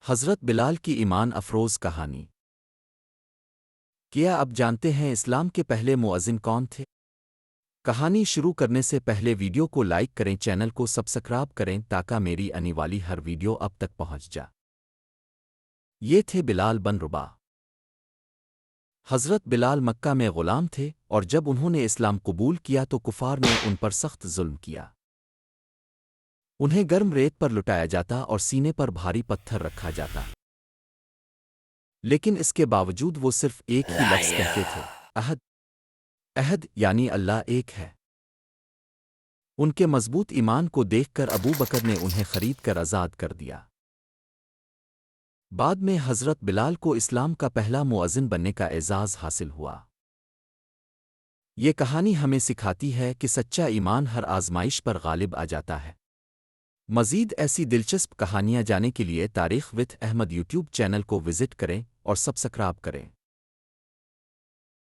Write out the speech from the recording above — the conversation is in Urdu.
حضرت بلال کی ایمان افروز کہانی۔ کیا اب جانتے ہیں اسلام کے پہلے مؤذن کون تھے؟ کہانی شروع کرنے سے پہلے ویڈیو کو لائک کریں، چینل کو سبسکرائب کریں تاکہ میری آنے والی ہر ویڈیو اب تک پہنچ جائے۔ یہ تھے بلال بن رباح۔ حضرت بلال مکہ میں غلام تھے، اور جب انہوں نے اسلام قبول کیا تو کفار نے ان پر سخت ظلم کیا۔ انہیں گرم ریت پر لٹایا جاتا اور سینے پر بھاری پتھر رکھا جاتا، لیکن اس کے باوجود وہ صرف ایک ہی لفظ کہتے تھے، عہد۔ عہد یعنی اللہ ایک ہے۔ ان کے مضبوط ایمان کو دیکھ کر ابو بکر نے انہیں خرید کر آزاد کر دیا۔ بعد میں حضرت بلال کو اسلام کا پہلا مؤذن بننے کا اعزاز حاصل ہوا۔ یہ کہانی ہمیں سکھاتی ہے کہ سچا ایمان ہر آزمائش پر غالب آ جاتا ہے۔ مزید ایسی دلچسپ کہانیاں جاننے کے لیے تاریخ وتھ احمد یوٹیوب چینل کو وزٹ کریں اور سبسکرائب کریں۔